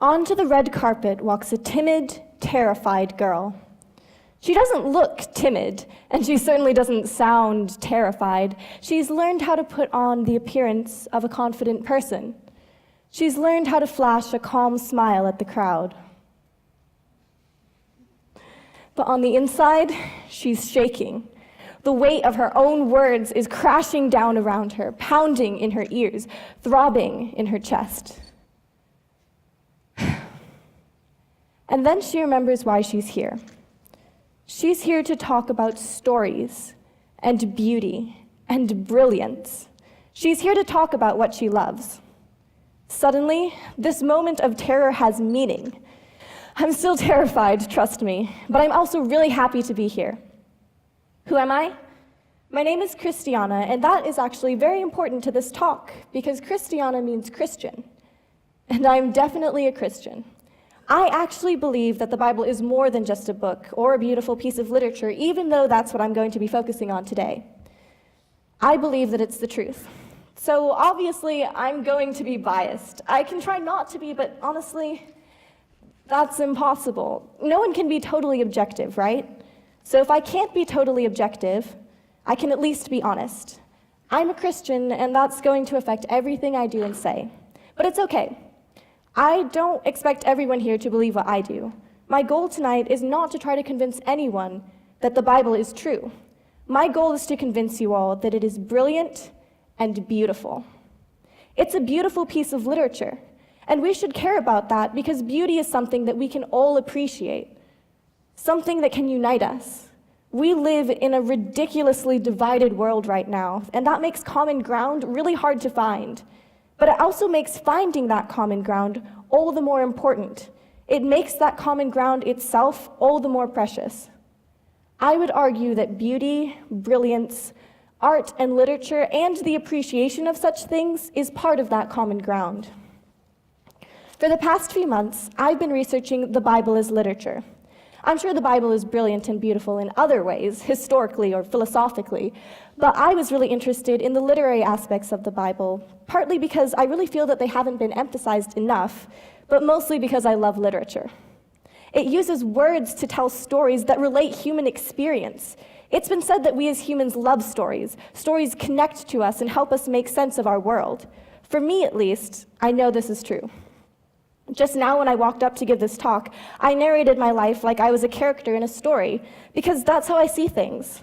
Onto the red carpet walks a timid, terrified girl. She doesn't look timid, and she certainly doesn't sound terrified. She's learned how to put on the appearance of a confident person. She's learned how to flash a calm smile at the crowd. But on the inside, she's shaking. The weight of her own words is crashing down around her, pounding in her ears, throbbing in her chest. And then she remembers why she's here. She's here to talk about stories and beauty and brilliance. She's here to talk about what she loves. Suddenly, this moment of terror has meaning. I'm still terrified, trust me, but I'm also really happy to be here. Who am I? My name is Christiana, and that is actually very important to this talk, because Christiana means Christian, and I'm definitely a Christian. I actually believe that the Bible is more than just a book or a beautiful piece of literature, even though that's what I'm going to be focusing on today. I believe that it's the truth. So obviously, I'm going to be biased. I can try not to be, but honestly, that's impossible. No one can be totally objective, right? So if I can't be totally objective, I can at least be honest. I'm a Christian, and that's going to affect everything I do and say. But it's okay. I don't expect everyone here to believe what I do. My goal tonight is not to try to convince anyone that the Bible is true. My goal is to convince you all that it is brilliant and beautiful. It's a beautiful piece of literature, and we should care about that because beauty is something that we can all appreciate, something that can unite us. We live in a ridiculously divided world right now, and that makes common ground really hard to find. But it also makes finding that common ground all the more important. It makes that common ground itself all the more precious. I would argue that beauty, brilliance, art and literature, and the appreciation of such things is part of that common ground. For the past few months, I've been researching the Bible as literature. I'm sure the Bible is brilliant and beautiful in other ways, historically or philosophically, but I was really interested in the literary aspects of the Bible, partly because I really feel that they haven't been emphasized enough, but mostly because I love literature. It uses words to tell stories that relate human experience. It's been said that we as humans love stories. Stories connect to us and help us make sense of our world. For me, at least, I know this is true. Just now when I walked up to give this talk, I narrated my life like I was a character in a story, because that's how I see things.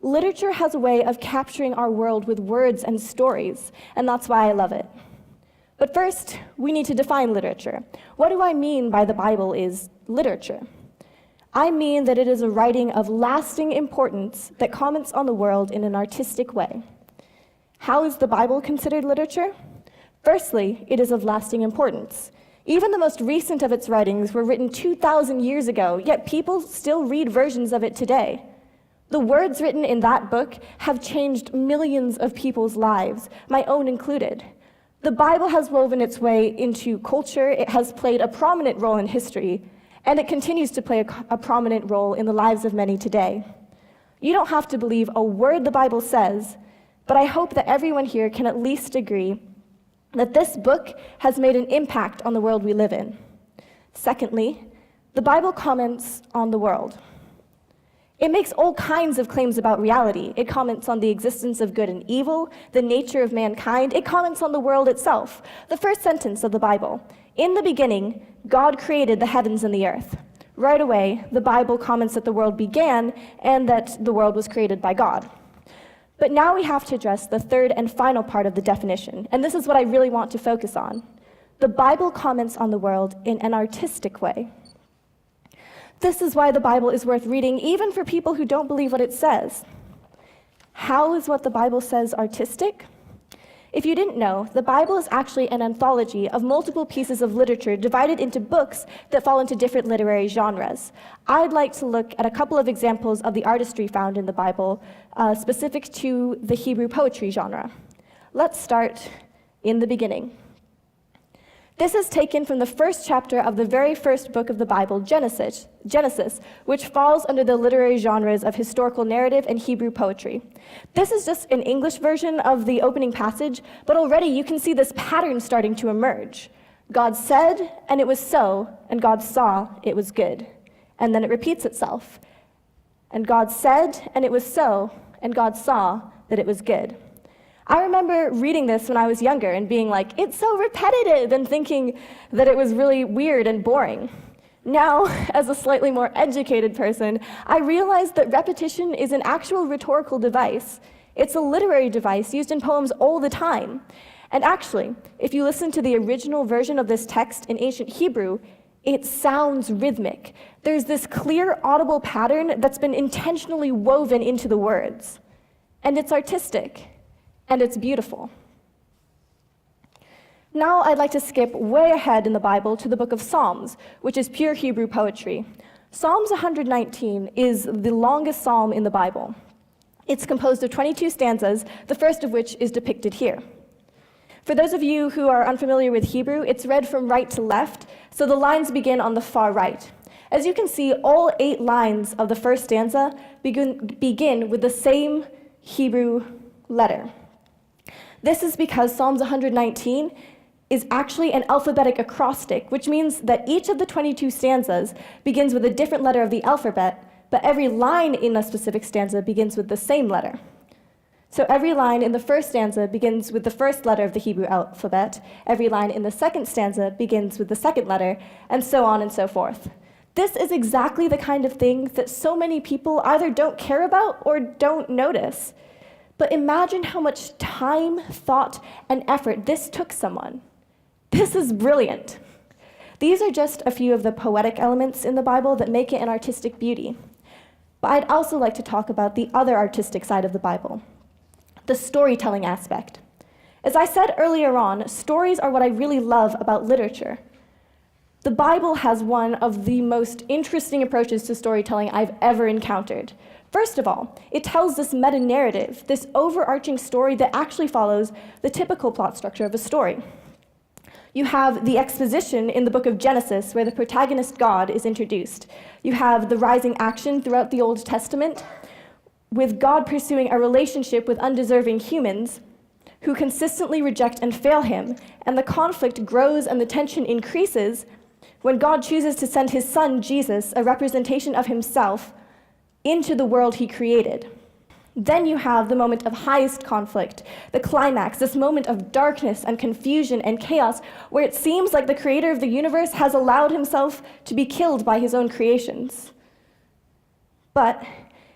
Literature has a way of capturing our world with words and stories, and that's why I love it. But first, we need to define literature. What do I mean by the Bible is literature? I mean that it is a writing of lasting importance that comments on the world in an artistic way. How is the Bible considered literature? Firstly, it is of lasting importance. Even the most recent of its writings were written 2,000 years ago, yet people still read versions of it today. The words written in that book have changed millions of people's lives, my own included. The Bible has woven its way into culture, it has played a prominent role in history, and it continues to play a prominent role in the lives of many today. You don't have to believe a word the Bible says, but I hope that everyone here can at least agree that this book has made an impact on the world we live in. Secondly, the Bible comments on the world. It makes all kinds of claims about reality. It comments on the existence of good and evil, the nature of mankind. It comments on the world itself. The first sentence of the Bible, "In the beginning, God created the heavens and the earth." Right away, the Bible comments that the world began and that the world was created by God. But now we have to address the third and final part of the definition, and this is what I really want to focus on. The Bible comments on the world in an artistic way. This is why the Bible is worth reading, even for people who don't believe what it says. How is what the Bible says artistic? If you didn't know, the Bible is actually an anthology of multiple pieces of literature divided into books that fall into different literary genres. I'd like to look at a couple of examples of the artistry found in the Bible, specific to the Hebrew poetry genre. Let's start in the beginning. This is taken from the first chapter of the very first book of the Bible, Genesis, which falls under the literary genres of historical narrative and Hebrew poetry. This is just an English version of the opening passage, but already you can see this pattern starting to emerge. God said, and it was so, and God saw, it was good. And then it repeats itself. And God said, and it was so, and God saw that it was good. I remember reading this when I was younger and being like, it's so repetitive, and thinking that it was really weird and boring. Now, as a slightly more educated person, I realized that repetition is an actual rhetorical device. It's a literary device used in poems all the time. And actually, if you listen to the original version of this text in ancient Hebrew, it sounds rhythmic. There's this clear, audible pattern that's been intentionally woven into the words. And it's artistic. And it's beautiful. Now I'd like to skip way ahead in the Bible to the book of Psalms, which is pure Hebrew poetry. Psalms 119 is the longest psalm in the Bible. It's composed of 22 stanzas, the first of which is depicted here. For those of you who are unfamiliar with Hebrew, it's read from right to left, so the lines begin on the far right. As you can see, all 8 lines of the first stanza begin with the same Hebrew letter. This is because Psalms 119 is actually an alphabetic acrostic, which means that each of the 22 stanzas begins with a different letter of the alphabet, but every line in a specific stanza begins with the same letter. So every line in the first stanza begins with the first letter of the Hebrew alphabet, every line in the second stanza begins with the second letter, and so on and so forth. This is exactly the kind of thing that so many people either don't care about or don't notice. But imagine how much time, thought, and effort this took someone. This is brilliant. These are just a few of the poetic elements in the Bible that make it an artistic beauty. But I'd also like to talk about the other artistic side of the Bible, the storytelling aspect. As I said earlier on, stories are what I really love about literature. The Bible has one of the most interesting approaches to storytelling I've ever encountered. First of all, it tells this meta-narrative, this overarching story that actually follows the typical plot structure of a story. You have the exposition in the book of Genesis, where the protagonist God is introduced. You have the rising action throughout the Old Testament, with God pursuing a relationship with undeserving humans who consistently reject and fail him, and the conflict grows and the tension increases when God chooses to send his son, Jesus, a representation of himself, into the world he created. Then you have the moment of highest conflict, the climax, this moment of darkness and confusion and chaos, where it seems like the creator of the universe has allowed himself to be killed by his own creations. But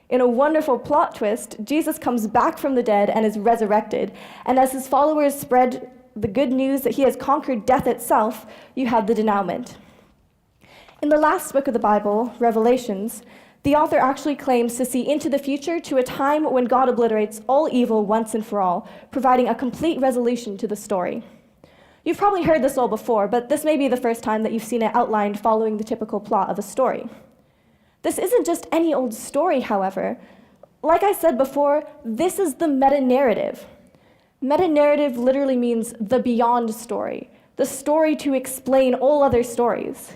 in a wonderful plot twist, Jesus comes back from the dead and is resurrected, and as his followers spread the good news that he has conquered death itself, you have the denouement. In the last book of the Bible, Revelations, the author actually claims to see into the future to a time when God obliterates all evil once and for all, providing a complete resolution to the story. You've probably heard this all before, but this may be the first time that you've seen it outlined following the typical plot of a story. This isn't just any old story, however. Like I said before, this is the meta-narrative. Meta-narrative literally means the beyond story, the story to explain all other stories.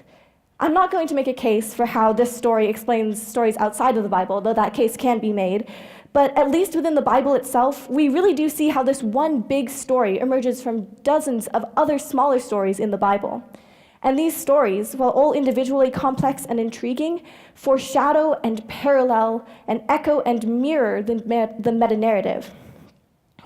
I'm not going to make a case for how this story explains stories outside of the Bible, though that case can be made, but at least within the Bible itself, we really do see how this one big story emerges from dozens of other smaller stories in the Bible. And these stories, while all individually complex and intriguing, foreshadow and parallel and echo and mirror the meta-narrative.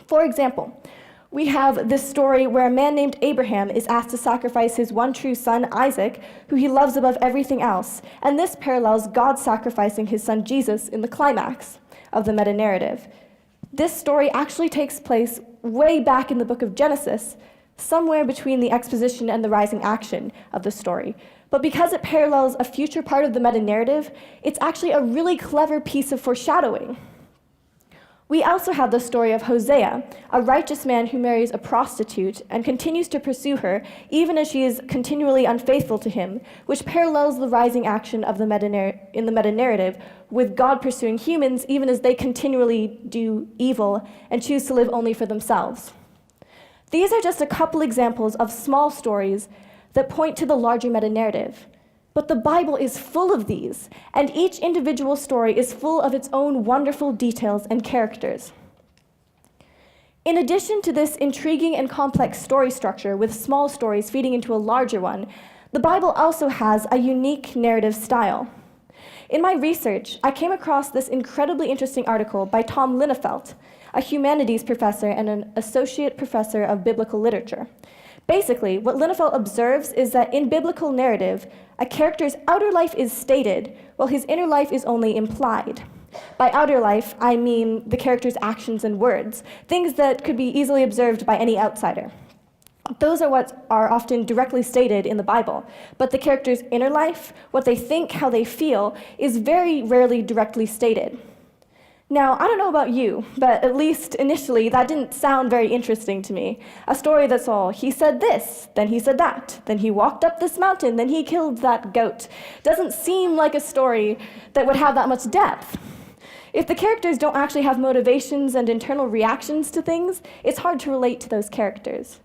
For example, we have this story where a man named Abraham is asked to sacrifice his one true son, Isaac, who he loves above everything else, and this parallels God sacrificing his son Jesus in the climax of the meta-narrative. This story actually takes place way back in the book of Genesis, somewhere between the exposition and the rising action of the story. But because it parallels a future part of the meta-narrative, it's actually a really clever piece of foreshadowing. We also have the story of Hosea, a righteous man who marries a prostitute and continues to pursue her, even as she is continually unfaithful to him, which parallels the rising action of in the meta-narrative, with God pursuing humans even as they continually do evil and choose to live only for themselves. These are just a couple examples of small stories that point to the larger meta-narrative. But the Bible is full of these, and each individual story is full of its own wonderful details and characters. In addition to this intriguing and complex story structure with small stories feeding into a larger one, the Bible also has a unique narrative style. In my research, I came across this incredibly interesting article by Tom Linnefelt, a humanities professor and an associate professor of biblical literature. Basically, what Linnefelt observes is that in biblical narrative, a character's outer life is stated, while his inner life is only implied. By outer life, I mean the character's actions and words, things that could be easily observed by any outsider. Those are what are often directly stated in the Bible, but the character's inner life, what they think, how they feel, is very rarely directly stated. Now, I don't know about you, but at least initially, that didn't sound very interesting to me. A story that's all, he said this, then he said that, then he walked up this mountain, then he killed that goat. Doesn't seem like a story that would have that much depth. If the characters don't actually have motivations and internal reactions to things, it's hard to relate to those characters.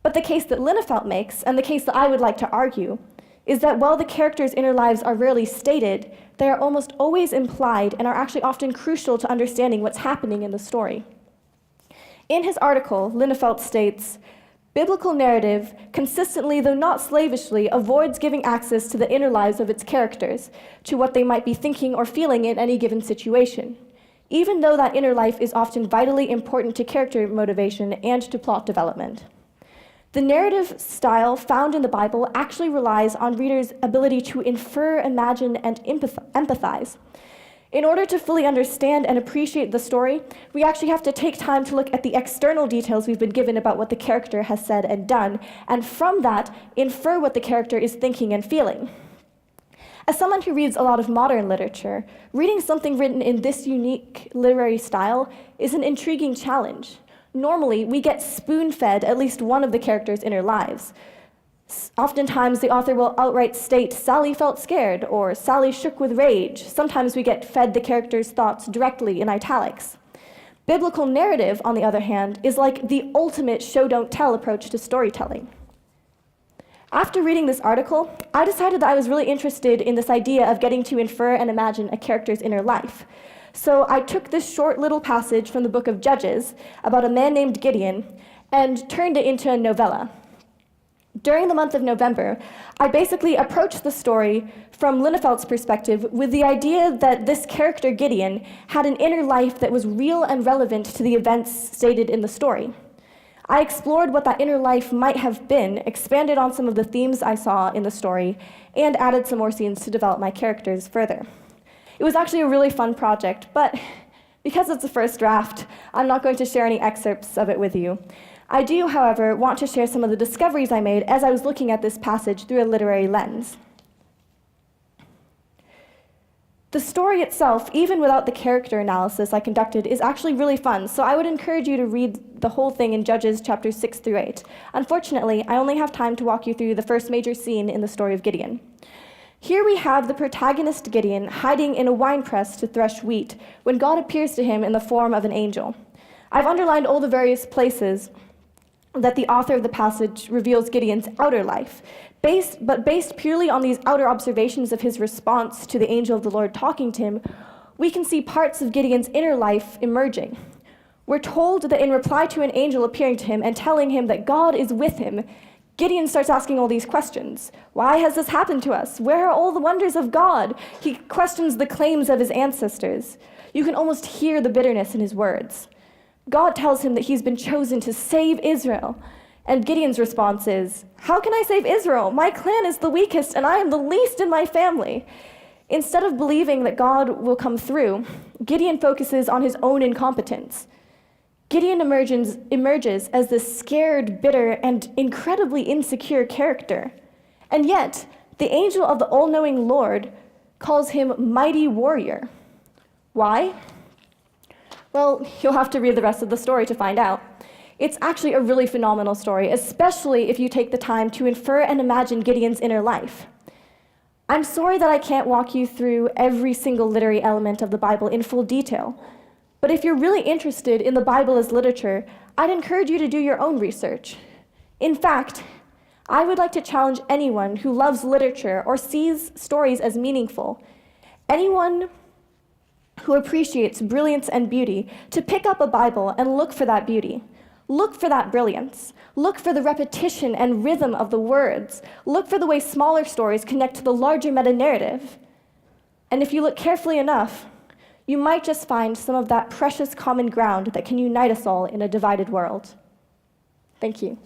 But the case that Linnefelt makes, and the case that I would like to argue, is that while the characters' inner lives are rarely stated, they are almost always implied and are actually often crucial to understanding what's happening in the story. In his article, Linnefelt states, "Biblical narrative consistently, though not slavishly, avoids giving access to the inner lives of its characters, to what they might be thinking or feeling in any given situation, even though that inner life is often vitally important to character motivation and to plot development." The narrative style found in the Bible actually relies on readers' ability to infer, imagine, and empathize. In order to fully understand and appreciate the story, we actually have to take time to look at the external details we've been given about what the character has said and done, and from that, infer what the character is thinking and feeling. As someone who reads a lot of modern literature, reading something written in this unique literary style is an intriguing challenge. Normally, we get spoon-fed at least one of the characters' inner lives. Oftentimes, the author will outright state, "Sally felt scared," or "Sally shook with rage." Sometimes we get fed the character's thoughts directly in italics. Biblical narrative, on the other hand, is like the ultimate show-don't-tell approach to storytelling. After reading this article, I decided that I was really interested in this idea of getting to infer and imagine a character's inner life. So I took this short little passage from the book of Judges about a man named Gideon and turned it into a novella. During the month of November, I basically approached the story from Linnefelt's perspective with the idea that this character, Gideon, had an inner life that was real and relevant to the events stated in the story. I explored what that inner life might have been, expanded on some of the themes I saw in the story, and added some more scenes to develop my characters further. It was actually a really fun project, but because it's a first draft, I'm not going to share any excerpts of it with you. I do, however, want to share some of the discoveries I made as I was looking at this passage through a literary lens. The story itself, even without the character analysis I conducted, is actually really fun, so I would encourage you to read the whole thing in Judges chapters 6 through 8. Unfortunately, I only have time to walk you through the first major scene in the story of Gideon. Here we have the protagonist Gideon hiding in a winepress to thresh wheat when God appears to him in the form of an angel. I've underlined all the various places that the author of the passage reveals Gideon's outer life. Based purely on these outer observations of his response to the angel of the Lord talking to him, we can see parts of Gideon's inner life emerging. We're told that in reply to an angel appearing to him and telling him that God is with him, Gideon starts asking all these questions. Why has this happened to us? Where are all the wonders of God? He questions the claims of his ancestors. You can almost hear the bitterness in his words. God tells him that he's been chosen to save Israel. And Gideon's response is, "How can I save Israel? My clan is the weakest, and I am the least in my family." Instead of believing that God will come through, Gideon focuses on his own incompetence. Gideon emerges as this scared, bitter, and incredibly insecure character. And yet, the angel of the all-knowing Lord calls him mighty warrior. Why? Well, you'll have to read the rest of the story to find out. It's actually a really phenomenal story, especially if you take the time to infer and imagine Gideon's inner life. I'm sorry that I can't walk you through every single literary element of the Bible in full detail. But if you're really interested in the Bible as literature, I'd encourage you to do your own research. In fact, I would like to challenge anyone who loves literature or sees stories as meaningful, anyone who appreciates brilliance and beauty, to pick up a Bible and look for that beauty. Look for that brilliance. Look for the repetition and rhythm of the words. Look for the way smaller stories connect to the larger meta-narrative. And if you look carefully enough, you might just find some of that precious common ground that can unite us all in a divided world. Thank you.